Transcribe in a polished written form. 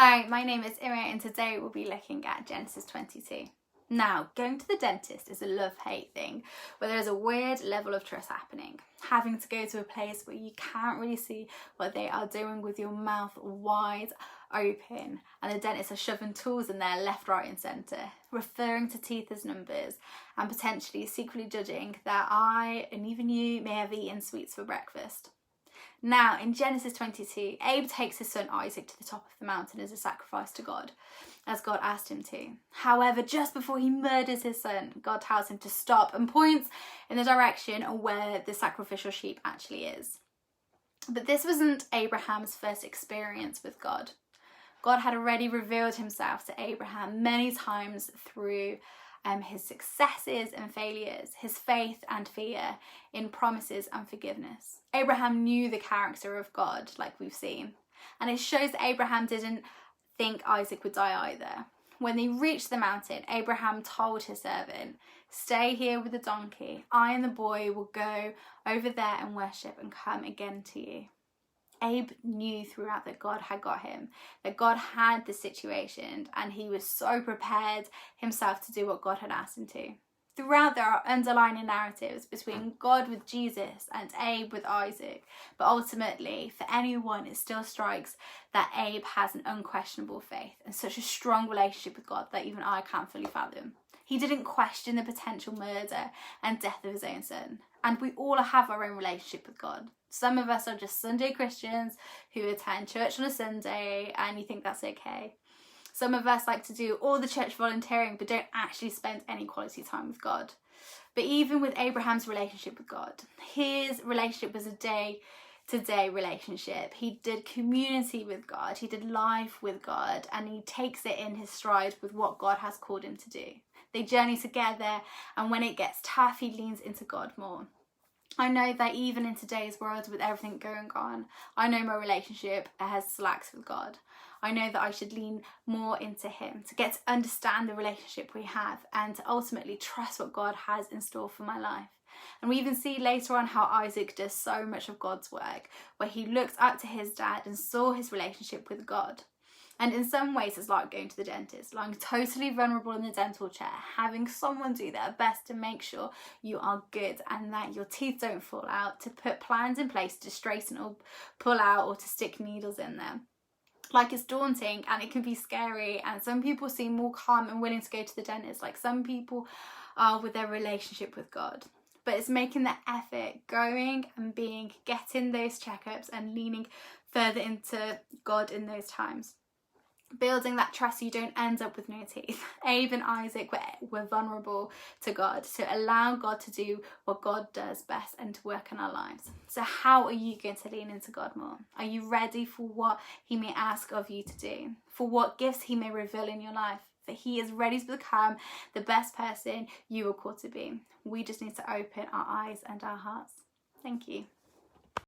Hi, my name is Ira and today we'll be looking at Genesis 22. Now, going to the dentist is a love-hate thing where there's a weird level of trust happening. Having to go to a place where you can't really see what they are doing with your mouth wide open, and the dentists are shoving tools in there left, right and centre, referring to teeth as numbers and potentially secretly judging that I and even you may have eaten sweets for breakfast. Now, in Genesis 22, Abe takes his son Isaac to the top of the mountain as a sacrifice to God, as God asked him to. However, just before he murders his son, God tells him to stop and points in the direction of where the sacrificial sheep actually is. But this wasn't Abraham's first experience with God. God had already revealed himself to Abraham many times through his successes and failures, his faith and fear, in promises and forgiveness. Abraham knew the character of God, like we've seen, and it shows that Abraham didn't think Isaac would die either. When they reached the mountain, Abraham told his servant, "Stay here with the donkey. I and the boy will go over there and worship and come again to you." Abe knew throughout that God had got him, that God had the situation, and he was so prepared himself to do what God had asked him to. Throughout there are underlying narratives between God with Jesus and Abe with Isaac, but ultimately for anyone it still strikes that Abe has an unquestionable faith and such a strong relationship with God that even I can't fully fathom. He didn't question the potential murder and death of his own son. And we all have our own relationship with God. Some of us are just Sunday Christians who attend church on a Sunday and you think that's okay. Some of us like to do all the church volunteering but don't actually spend any quality time with God. But even with Abraham's relationship with God, his relationship was a day-to-day relationship. He did community with God, he did life with God, and he takes it in his stride with what God has called him to do. They journey together, and when it gets tough, he leans into God more. I know that even in today's world with everything going on, I know my relationship has slacks with God. I know that I should lean more into him to get to understand the relationship we have and to ultimately trust what God has in store for my life. And we even see later on how Isaac does so much of God's work, where he looked up to his dad and saw his relationship with God. And in some ways it's like going to the dentist, lying totally vulnerable in the dental chair, having someone do their best to make sure you are good and that your teeth don't fall out, to put plans in place to straighten or pull out or to stick needles in them. Like, it's daunting and it can be scary, and some people seem more calm and willing to go to the dentist, like some people are with their relationship with God. But it's making the effort, going and getting those checkups and leaning further into God in those times. Building that trust so you don't end up with no teeth. Abe and Isaac were vulnerable to God, to allow God to do what God does best and to work in our lives. So how are you going to lean into God more? Are you ready for what he may ask of you to do? For what gifts he may reveal in your life? For he is ready to become the best person you were called to be. We just need to open our eyes and our hearts. Thank you.